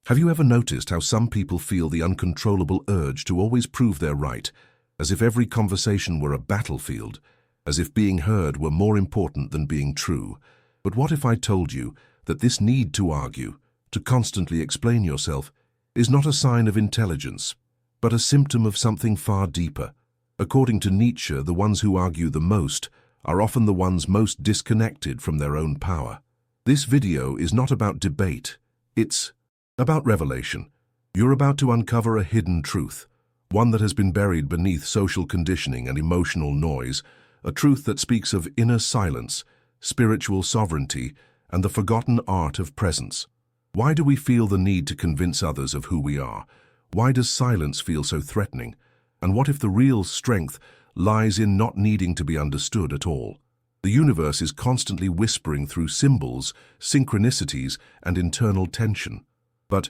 Have you ever noticed how some people feel the uncontrollable urge to always prove they're right, as if every conversation were a battlefield, as if being heard were more important than being true? But what if I told you that this need to argue, to constantly explain yourself, is not a sign of intelligence, but a symptom of something far deeper? According to Nietzsche, the ones who argue the most are often the ones most disconnected from their own power. This video is not about debate, it's about revelation. You're about to uncover a hidden truth, one that has been buried beneath social conditioning and emotional noise, a truth that speaks of inner silence, spiritual sovereignty, and the forgotten art of presence. Why do we feel the need to convince others of who we are? Why does silence feel so threatening? And what if the real strength lies in not needing to be understood at all? The universe is constantly whispering through symbols, synchronicities, and internal tension. But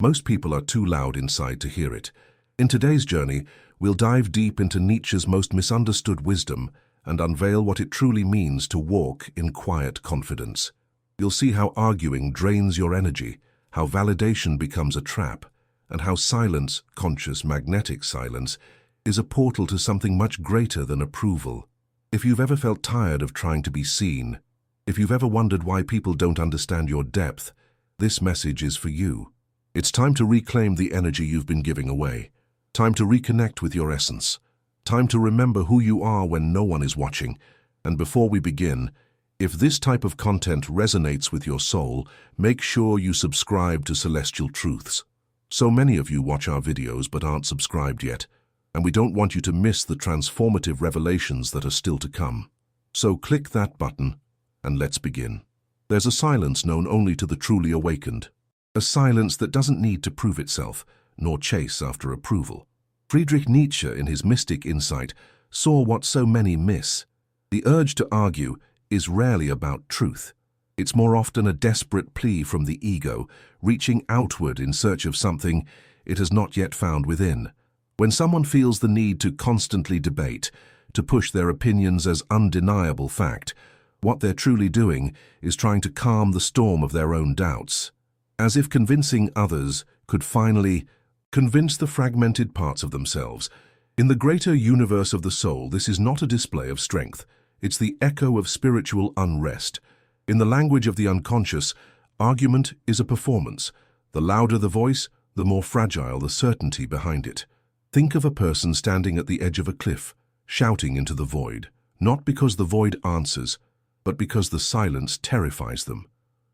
most people are too loud inside to hear it. In today's journey, we'll dive deep into Nietzsche's most misunderstood wisdom and unveil what it truly means to walk in quiet confidence. You'll see how arguing drains your energy, how validation becomes a trap, and how silence, conscious magnetic silence, is a portal to something much greater than approval. If you've ever felt tired of trying to be seen, if you've ever wondered why people don't understand your depth, this message is for you. It's time to reclaim the energy you've been giving away. Time to reconnect with your essence. Time to remember who you are when no one is watching. And before we begin, if this type of content resonates with your soul, make sure you subscribe to Celestial Truths. So many of you watch our videos but aren't subscribed yet, and we don't want you to miss the transformative revelations that are still to come. So click that button and let's begin. There's a silence known only to the truly awakened, a silence that doesn't need to prove itself, nor chase after approval. Friedrich Nietzsche, in his mystic insight, saw what so many miss. The urge to argue is rarely about truth. It's more often a desperate plea from the ego, reaching outward in search of something it has not yet found within. When someone feels the need to constantly debate, to push their opinions as undeniable fact, what they're truly doing is trying to calm the storm of their own doubts, as if convincing others could finally convince the fragmented parts of themselves. In the greater universe of the soul, this is not a display of strength. It's the echo of spiritual unrest. In the language of the unconscious, argument is a performance. The louder the voice, the more fragile the certainty behind it. Think of a person standing at the edge of a cliff, shouting into the void, not because the void answers, but because the silence terrifies them.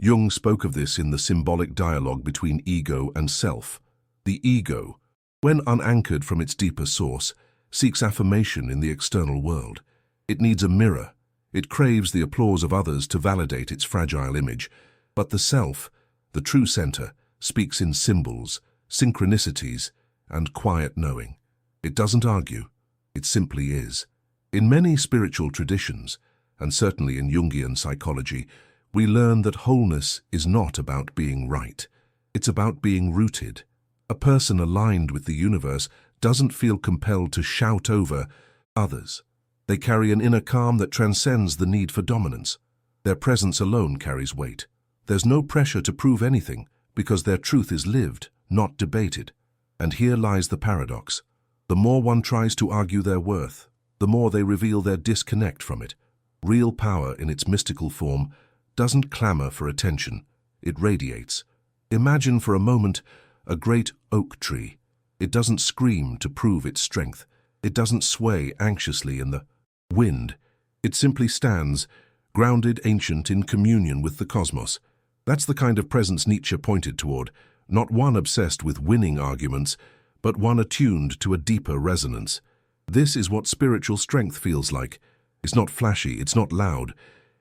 Jung spoke of this in the symbolic dialogue between ego and self. The ego, when unanchored from its deeper source, seeks affirmation in the external world. It needs a mirror. It craves the applause of others to validate its fragile image. But the self, the true center, speaks in symbols, synchronicities, and quiet knowing. It doesn't argue. It simply is. In many spiritual traditions, and certainly in Jungian psychology, we learn that wholeness is not about being right. It's about being rooted. A person aligned with the universe doesn't feel compelled to shout over others. They carry an inner calm that transcends the need for dominance. Their presence alone carries weight. There's no pressure to prove anything because their truth is lived, not debated. And here lies the paradox. The more one tries to argue their worth, the more they reveal their disconnect from it. Real power in its mystical form doesn't clamor for attention, it radiates. Imagine for a moment a great oak tree. It doesn't scream to prove its strength. It doesn't sway anxiously in the wind. It simply stands, grounded, ancient, in communion with the cosmos. That's the kind of presence Nietzsche pointed toward, not one obsessed with winning arguments, but one attuned to a deeper resonance. This is what spiritual strength feels like. It's not flashy, it's not loud.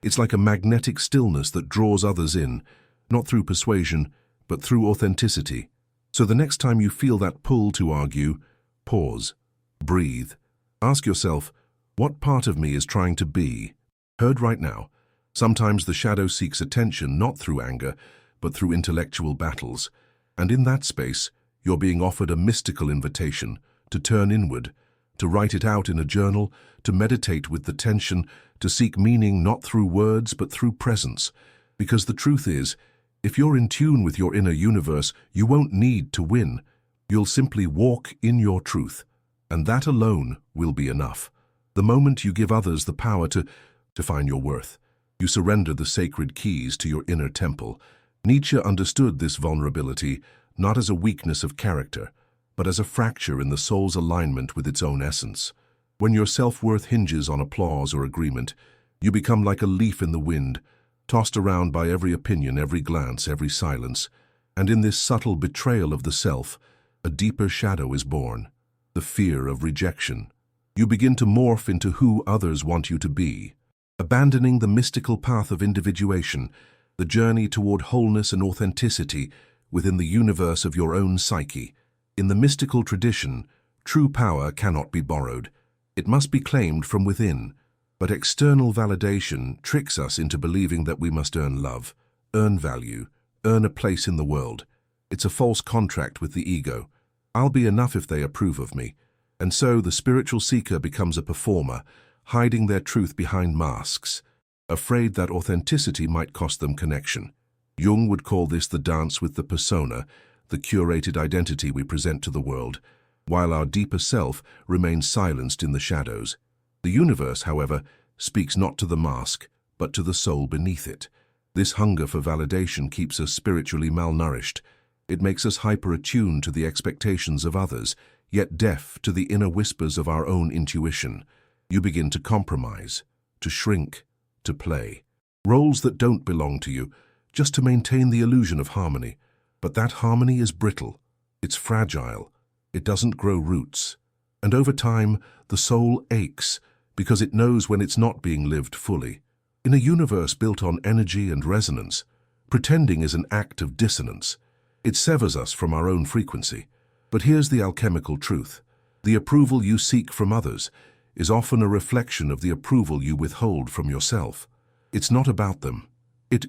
It's like a magnetic stillness that draws others in, not through persuasion, but through authenticity. So the next time you feel that pull to argue, pause, breathe. Ask yourself, what part of me is trying to be heard right now? Sometimes the shadow seeks attention not through anger, but through intellectual battles. And in that space, you're being offered a mystical invitation to turn inward, to write it out in a journal, to meditate with the tension, to seek meaning not through words but through presence. Because the truth is, If you're in tune with your inner universe, you won't need to win. You'll simply walk in your truth, and that alone will be enough. The moment you give others the power to define your worth, you surrender the sacred keys to your inner temple. Nietzsche understood this vulnerability not as a weakness of character, but as a fracture in the soul's alignment with its own essence. When your self-worth hinges on applause or agreement, you become like a leaf in the wind, tossed around by every opinion, every glance, every silence. And in this subtle betrayal of the self, a deeper shadow is born, the fear of rejection. You begin to morph into who others want you to be, abandoning the mystical path of individuation, the journey toward wholeness and authenticity within the universe of your own psyche. In the mystical tradition, true power cannot be borrowed. It must be claimed from within. But external validation tricks us into believing that we must earn love, earn value, earn a place in the world. It's a false contract with the ego. I'll be enough if they approve of me. And so the spiritual seeker becomes a performer, hiding their truth behind masks, afraid that authenticity might cost them connection. Jung would call this the dance with the persona, the curated identity we present to the world, while our deeper self remains silenced in the shadows. The universe, however, speaks not to the mask, but to the soul beneath it. This hunger for validation keeps us spiritually malnourished. It makes us hyper-attuned to the expectations of others, yet deaf to the inner whispers of our own intuition. You begin to compromise, to shrink, to play roles that don't belong to you, just to maintain the illusion of harmony. But that harmony is brittle, it's fragile, it doesn't grow roots. And over time, the soul aches, because it knows when it's not being lived fully. In a universe built on energy and resonance, pretending is an act of dissonance. It severs us from our own frequency. But here's the alchemical truth. The approval you seek from others is often a reflection of the approval you withhold from yourself. It's not about them. It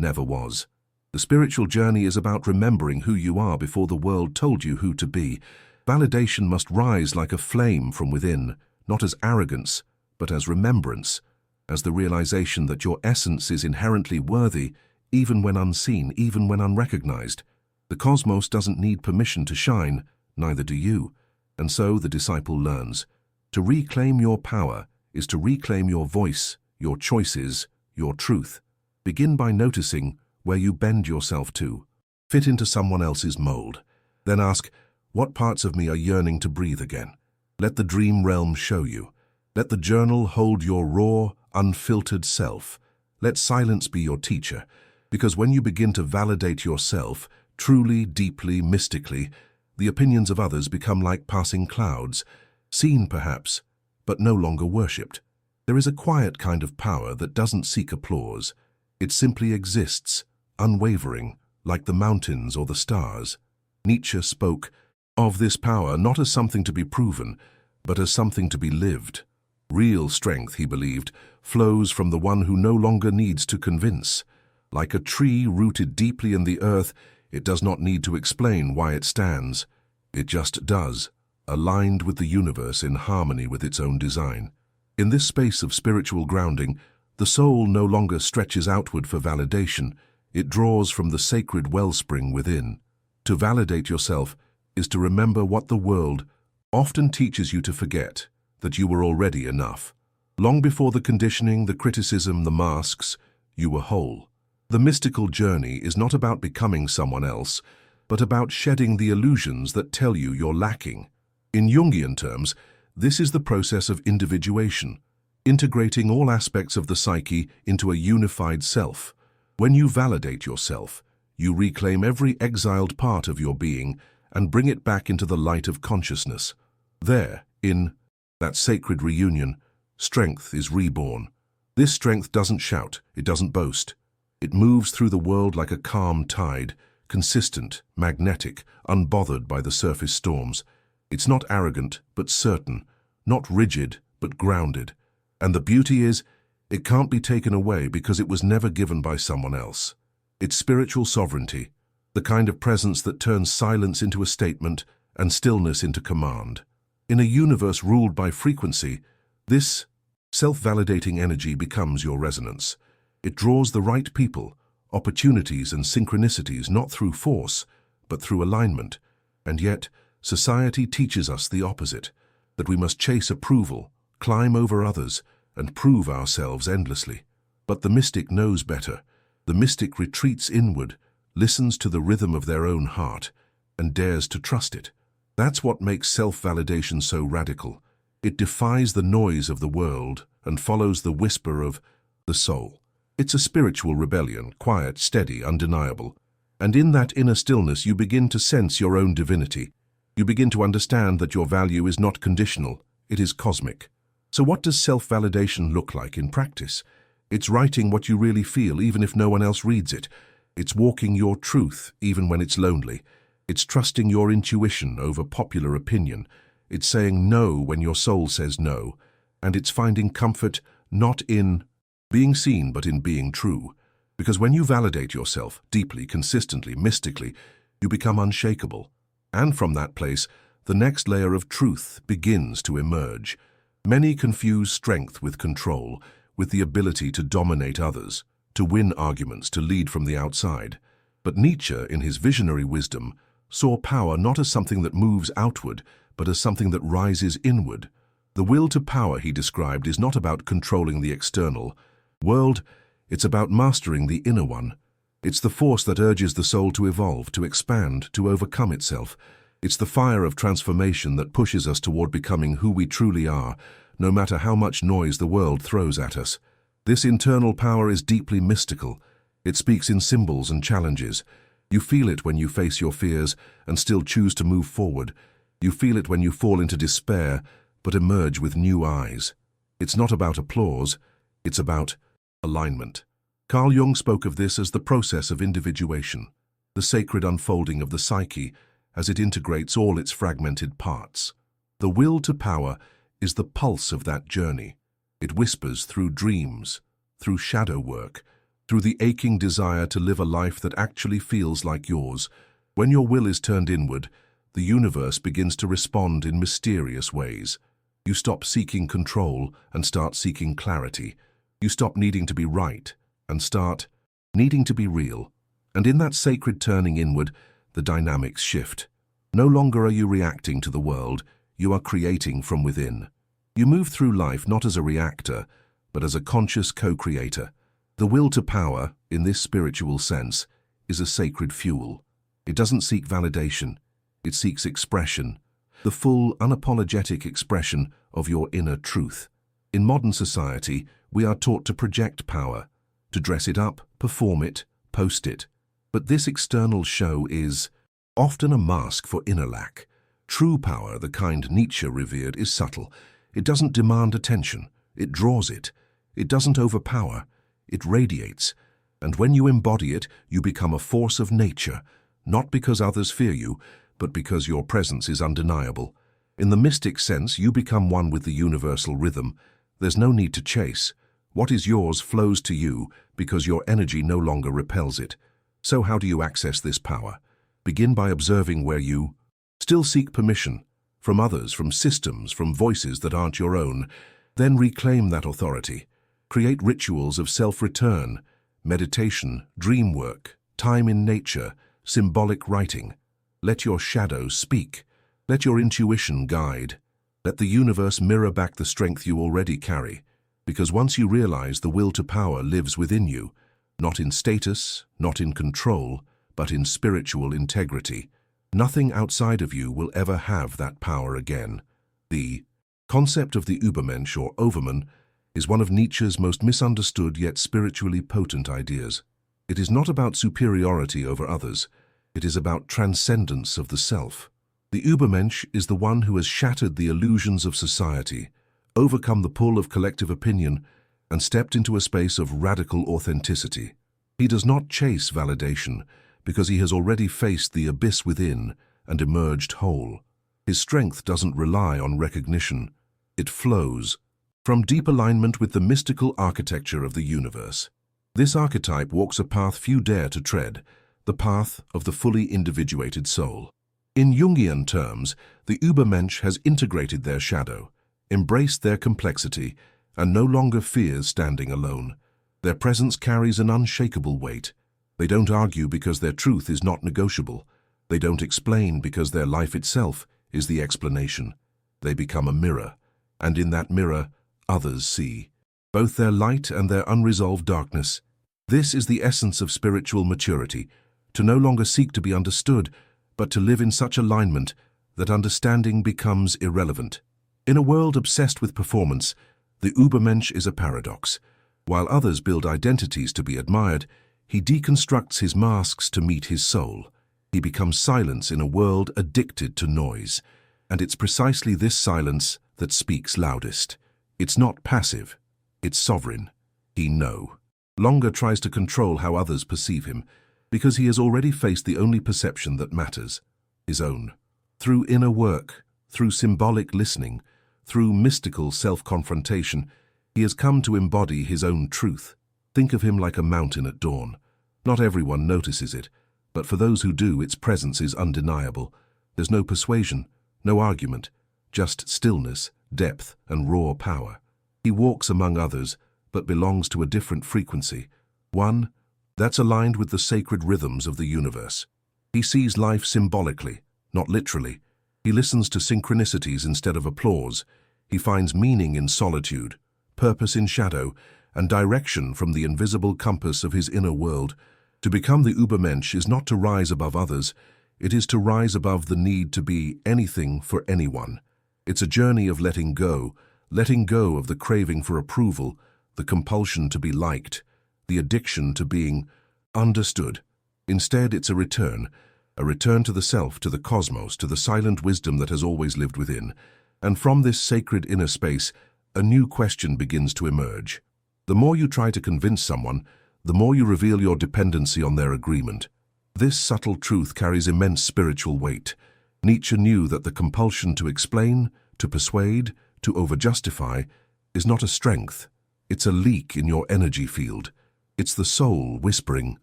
never was. The spiritual journey is about remembering who you are before the world told you who to be. Validation must rise like a flame from within, not as arrogance, but as remembrance, as the realization that your essence is inherently worthy, even when unseen, even when unrecognized. The cosmos doesn't need permission to shine, neither do you. And so the disciple learns. To reclaim your power is to reclaim your voice, your choices, your truth. Begin by noticing where you bend yourself to. Fit into someone else's mold. Then ask, what parts of me are yearning to breathe again? Let the dream realm show you. Let the journal hold your raw, unfiltered self. Let silence be your teacher, because when you begin to validate yourself, truly, deeply, mystically, the opinions of others become like passing clouds, seen perhaps, but no longer worshipped. There is a quiet kind of power that doesn't seek applause. It simply exists, unwavering, like the mountains or the stars. Nietzsche spoke of this power not as something to be proven, but as something to be lived. Real strength, he believed, flows from the one who no longer needs to convince. Like a tree rooted deeply in the earth, it does not need to explain why it stands. It just does, aligned with the universe in harmony with its own design. In this space of spiritual grounding, the soul no longer stretches outward for validation. It draws from the sacred wellspring within. To validate yourself is to remember what the world often teaches you to forget, that you were already enough. Long before the conditioning, the criticism, the masks, you were whole. The mystical journey is not about becoming someone else, but about shedding the illusions that tell you you're lacking. In Jungian terms, this is the process of individuation, integrating all aspects of the psyche into a unified self. When you validate yourself, you reclaim every exiled part of your being and bring it back into the light of consciousness. There, in that sacred reunion, strength is reborn. This strength doesn't shout, it doesn't boast. It moves through the world like a calm tide, consistent, magnetic, unbothered by the surface storms. It's not arrogant, but certain, not rigid, but grounded. And the beauty is, it can't be taken away because it was never given by someone else. It's spiritual sovereignty, the kind of presence that turns silence into a statement and stillness into command. In a universe ruled by frequency, this self-validating energy becomes your resonance. It draws the right people, opportunities and synchronicities not through force, but through alignment. And yet, society teaches us the opposite, that we must chase approval, climb over others, and prove ourselves endlessly. But the mystic knows better. The mystic retreats inward, listens to the rhythm of their own heart, and dares to trust it. That's what makes self-validation so radical. It defies the noise of the world and follows the whisper of the soul. It's a spiritual rebellion, quiet, steady, undeniable. And in that inner stillness you begin to sense your own divinity. You begin to understand that your value is not conditional, it is cosmic. So what does self-validation look like in practice? It's writing what you really feel even if no one else reads it. It's walking your truth even when it's lonely. It's trusting your intuition over popular opinion. It's saying no when your soul says no. And it's finding comfort not in being seen but in being true. Because when you validate yourself deeply, consistently, mystically, you become unshakable. And from that place, the next layer of truth begins to emerge. Many confuse strength with control, with the ability to dominate others, to win arguments, to lead from the outside. But Nietzsche, in his visionary wisdom, saw power not as something that moves outward, but as something that rises inward. The will to power, he described, is not about controlling the external world, it's about mastering the inner one. It's the force that urges the soul to evolve, to expand, to overcome itself. It's the fire of transformation that pushes us toward becoming who we truly are, no matter how much noise the world throws at us. This internal power is deeply mystical. It speaks in symbols and challenges. You feel it when you face your fears and still choose to move forward. You feel it when you fall into despair, but emerge with new eyes. It's not about applause, it's about alignment. Carl Jung spoke of this as the process of individuation, the sacred unfolding of the psyche as it integrates all its fragmented parts. The will to power is the pulse of that journey. It whispers through dreams, through shadow work, through the aching desire to live a life that actually feels like yours. When your will is turned inward, the universe begins to respond in mysterious ways. You stop seeking control and start seeking clarity. You stop needing to be right and start needing to be real. And in that sacred turning inward, the dynamics shift. No longer are you reacting to the world, you are creating from within. You move through life not as a reactor, but as a conscious co-creator. The will to power, in this spiritual sense, is a sacred fuel. It doesn't seek validation, it seeks expression, the full, unapologetic expression of your inner truth. In modern society, we are taught to project power, to dress it up, perform it, post it. But this external show is often a mask for inner lack. True power, the kind Nietzsche revered, is subtle. It doesn't demand attention, it draws it. It doesn't overpower, it radiates. And when you embody it, you become a force of nature, not because others fear you, but because your presence is undeniable. In the mystic sense, you become one with the universal rhythm. There's no need to chase. What is yours flows to you because your energy no longer repels it. So how do you access this power? Begin by observing where you still seek permission, from others, from systems, from voices that aren't your own. Then reclaim that authority. Create rituals of self-return, meditation, dream work, time in nature, symbolic writing. Let your shadow speak. Let your intuition guide. Let the universe mirror back the strength you already carry. Because once you realize the will to power lives within you, not in status, not in control, but in spiritual integrity, nothing outside of you will ever have that power again. The concept of the Übermensch or Overman is one of Nietzsche's most misunderstood yet spiritually potent ideas. It is not about superiority over others. It is about transcendence of the self. The Übermensch is the one who has shattered the illusions of society, overcome the pull of collective opinion, and stepped into a space of radical authenticity. He does not chase validation because he has already faced the abyss within and emerged whole. His strength doesn't rely on recognition. It flows from deep alignment with the mystical architecture of the universe. This archetype walks a path few dare to tread, the path of the fully individuated soul. In Jungian terms, the Übermensch has integrated their shadow, embraced their complexity, and no longer fears standing alone. Their presence carries an unshakable weight. They don't argue because their truth is not negotiable. They don't explain because their life itself is the explanation. They become a mirror, and in that mirror, others see both their light and their unresolved darkness. This is the essence of spiritual maturity, to no longer seek to be understood, but to live in such alignment that understanding becomes irrelevant. In a world obsessed with performance, the Übermensch is a paradox. While others build identities to be admired, he deconstructs his masks to meet his soul. He becomes silence in a world addicted to noise. And it's precisely this silence that speaks loudest. It's not passive, it's sovereign. He no longer tries to control how others perceive him, because he has already faced the only perception that matters, his own. Through inner work, through symbolic listening, through mystical self-confrontation, he has come to embody his own truth. Think of him like a mountain at dawn. Not everyone notices it, but for those who do, its presence is undeniable. There's no persuasion, no argument, just stillness, depth, and raw power. He walks among others, but belongs to a different frequency, one that's aligned with the sacred rhythms of the universe. He sees life symbolically, not literally. He listens to synchronicities instead of applause. He finds meaning in solitude, purpose in shadow, and direction from the invisible compass of his inner world. To become the Übermensch is not to rise above others, it is to rise above the need to be anything for anyone. It's a journey of letting go of the craving for approval, the compulsion to be liked, the addiction to being understood. Instead, it's a return to the self, to the cosmos, to the silent wisdom that has always lived within. And from this sacred inner space, a new question begins to emerge. The more you try to convince someone, the more you reveal your dependency on their agreement. This subtle truth carries immense spiritual weight. Nietzsche knew that the compulsion to explain, to persuade, to overjustify is not a strength. It's a leak in your energy field. It's the soul whispering,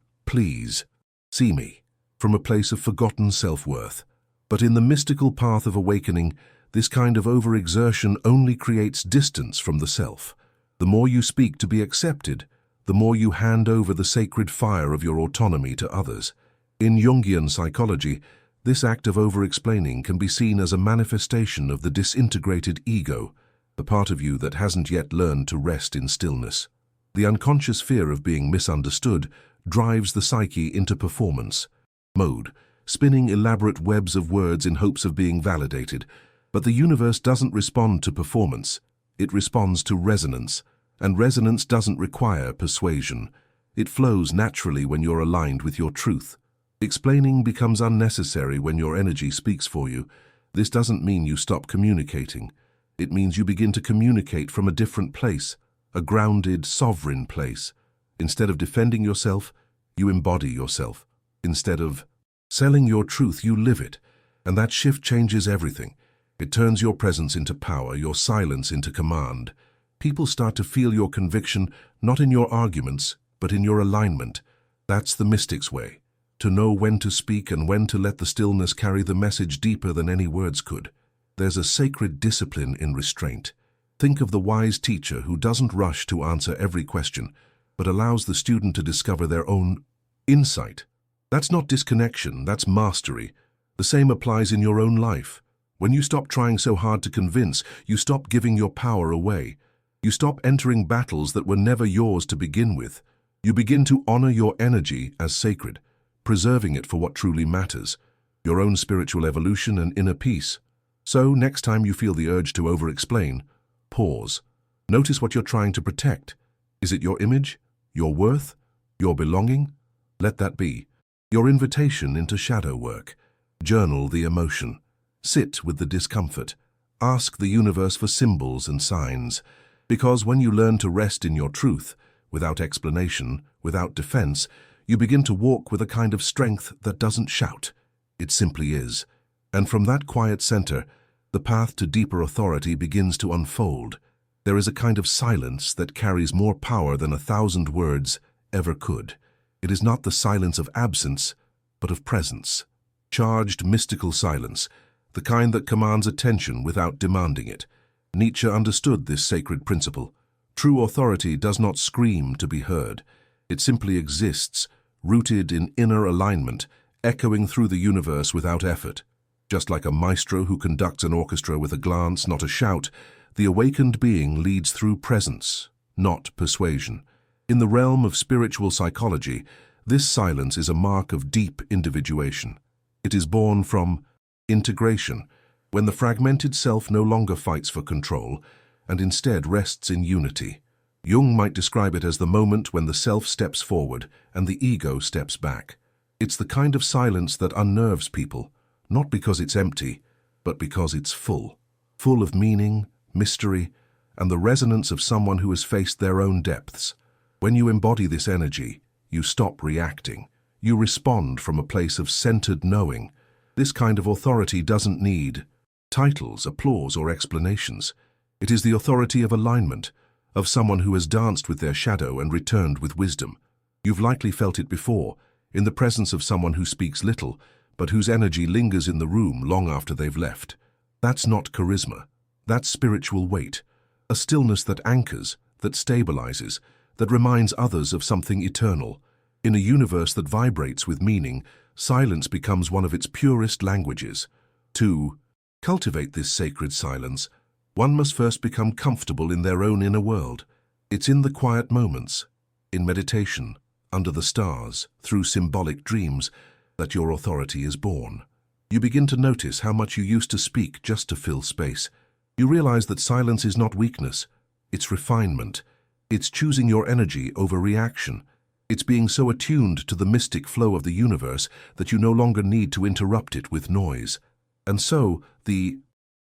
"Please, see me," from a place of forgotten self-worth. But in the mystical path of awakening, this kind of overexertion only creates distance from the self. The more you speak to be accepted, the more you hand over the sacred fire of your autonomy to others. In Jungian psychology, this act of over-explaining can be seen as a manifestation of the disintegrated ego, the part of you that hasn't yet learned to rest in stillness. The unconscious fear of being misunderstood drives the psyche into performance mode, spinning elaborate webs of words in hopes of being validated. But the universe doesn't respond to performance, it responds to resonance, and resonance doesn't require persuasion. It flows naturally when you're aligned with your truth. Explaining becomes unnecessary when your energy speaks for you. This doesn't mean you stop communicating. It means you begin to communicate from a different place, a grounded, sovereign place. Instead of defending yourself, you embody yourself. Instead of selling your truth, you live it. And that shift changes everything. It turns your presence into power, your silence into command. People start to feel your conviction, not in your arguments, but in your alignment. That's the mystic's way. To know when to speak and when to let the stillness carry the message deeper than any words could. There's a sacred discipline in restraint. Think of the wise teacher who doesn't rush to answer every question, but allows the student to discover their own insight. That's not disconnection, that's mastery. The same applies in your own life. When you stop trying so hard to convince, you stop giving your power away. You stop entering battles that were never yours to begin with. You begin to honor your energy as sacred, preserving it for what truly matters, your own spiritual evolution and inner peace. So, next time you feel the urge to over-explain, pause. Notice what you're trying to protect. Is it your image, your worth, your belonging? Let that be your invitation into shadow work. Journal the emotion. Sit with the discomfort. Ask the universe for symbols and signs. Because when you learn to rest in your truth, without explanation, without defense, you begin to walk with a kind of strength that doesn't shout. It simply is. And from that quiet center, the path to deeper authority begins to unfold. There is a kind of silence that carries more power than 1,000 words ever could. It is not the silence of absence, but of presence. Charged, mystical silence, the kind that commands attention without demanding it. Nietzsche understood this sacred principle. True authority does not scream to be heard. It simply exists, rooted in inner alignment, echoing through the universe without effort. Just like a maestro who conducts an orchestra with a glance, not a shout, the awakened being leads through presence, not persuasion. In the realm of spiritual psychology, this silence is a mark of deep individuation. It is born from integration, when the fragmented self no longer fights for control and instead rests in unity. Jung might describe it as the moment when the self steps forward and the ego steps back. It's the kind of silence that unnerves people, not because it's empty, but because it's full of meaning, mystery, and the resonance of someone who has faced their own depths. When you embody this energy, you stop reacting. You respond from a place of centered knowing. This kind of authority doesn't need titles, applause, or explanations. It is the authority of alignment, of someone who has danced with their shadow and returned with wisdom. You've likely felt it before, in the presence of someone who speaks little, but whose energy lingers in the room long after they've left. That's not charisma. That's spiritual weight, a stillness that anchors, that stabilizes, that reminds others of something eternal. In a universe that vibrates with meaning, silence becomes one of its purest languages. To cultivate this sacred silence, one must first become comfortable in their own inner world. It's in the quiet moments, in meditation, under the stars, through symbolic dreams, that your authority is born. You begin to notice how much you used to speak just to fill space. You realize that silence is not weakness, it's refinement. It's choosing your energy over reaction. It's being so attuned to the mystic flow of the universe that you no longer need to interrupt it with noise. And so, the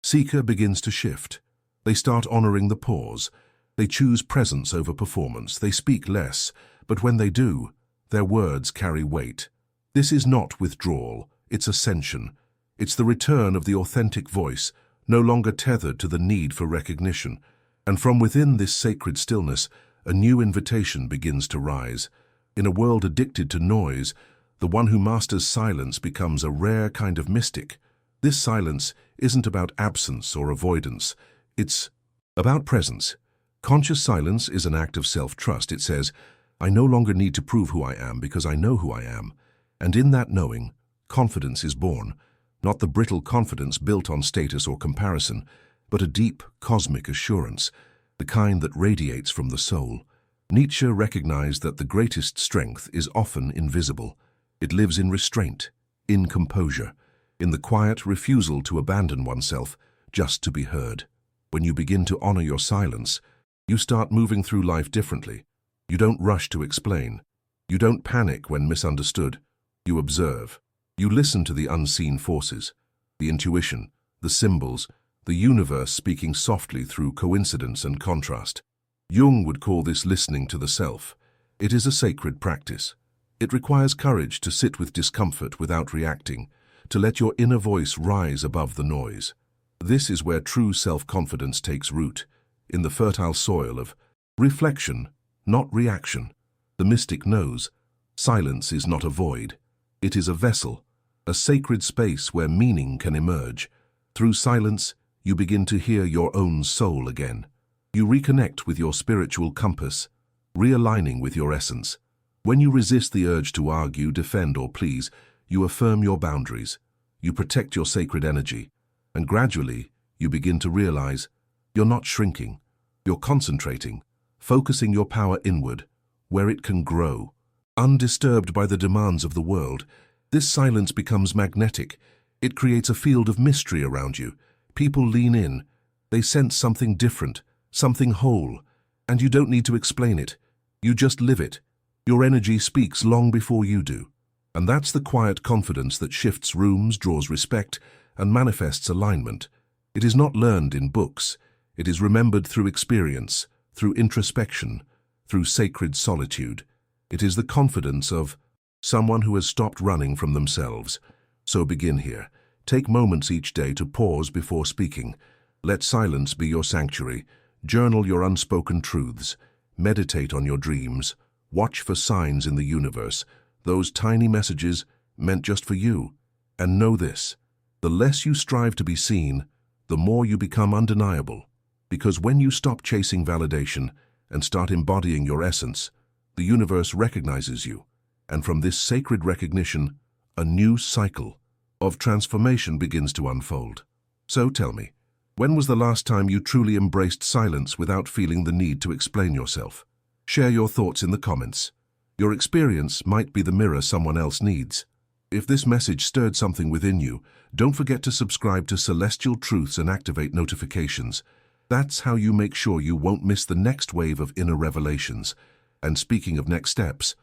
seeker begins to shift. They start honoring the pause. They choose presence over performance. They speak less, but when they do, their words carry weight. This is not withdrawal, it's ascension. It's the return of the authentic voice, no longer tethered to the need for recognition. And from within this sacred stillness, a new invitation begins to rise. In a world addicted to noise, the one who masters silence becomes a rare kind of mystic. This silence isn't about absence or avoidance. It's about presence. Conscious silence is an act of self-trust. It says, I no longer need to prove who I am because I know who I am. And in that knowing, confidence is born, not the brittle confidence built on status or comparison, but a deep, cosmic assurance, the kind that radiates from the soul. Nietzsche recognized that the greatest strength is often invisible. It lives in restraint, in composure, in the quiet refusal to abandon oneself just to be heard. When you begin to honor your silence, you start moving through life differently. You don't rush to explain. You don't panic when misunderstood. You observe. You listen to the unseen forces, the intuition, the symbols, the universe speaking softly through coincidence and contrast. Jung would call this listening to the self. It is a sacred practice. It requires courage to sit with discomfort without reacting, to let your inner voice rise above the noise. This is where true self-confidence takes root, in the fertile soil of reflection, not reaction. The mystic knows silence is not a void. It is a vessel, a sacred space where meaning can emerge. Through silence, you begin to hear your own soul again. You reconnect with your spiritual compass, realigning with your essence. When you resist the urge to argue, defend, or please, you affirm your boundaries. You protect your sacred energy. And gradually, you begin to realize you're not shrinking. You're concentrating, focusing your power inward, where it can grow. Undisturbed by the demands of the world, this silence becomes magnetic. It creates a field of mystery around you. People lean in. They sense something different, something whole. And you don't need to explain it. You just live it. Your energy speaks long before you do. And that's the quiet confidence that shifts rooms, draws respect, and manifests alignment. It is not learned in books. It is remembered through experience, through introspection, through sacred solitude. It is the confidence of someone who has stopped running from themselves. So begin here. Take moments each day to pause before speaking. Let silence be your sanctuary. Journal your unspoken truths. Meditate on your dreams. Watch for signs in the universe, those tiny messages meant just for you. And know this, the less you strive to be seen, the more you become undeniable. Because when you stop chasing validation and start embodying your essence, the universe recognizes you. And from this sacred recognition, a new cycle of transformation begins to unfold. So tell me, when was the last time you truly embraced silence without feeling the need to explain yourself? Share your thoughts in the comments. Your experience might be the mirror someone else needs. If this message stirred something within you, don't forget to subscribe to Celestial Truths and activate notifications. That's how you make sure you won't miss the next wave of inner revelations. And speaking of next steps,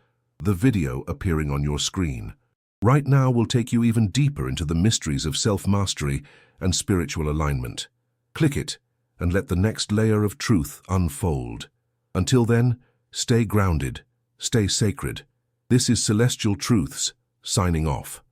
the video appearing on your screen right now will take you even deeper into the mysteries of self-mastery and spiritual alignment. Click it and let the next layer of truth unfold. Until then, stay grounded, stay sacred. This is Celestial Truths, signing off.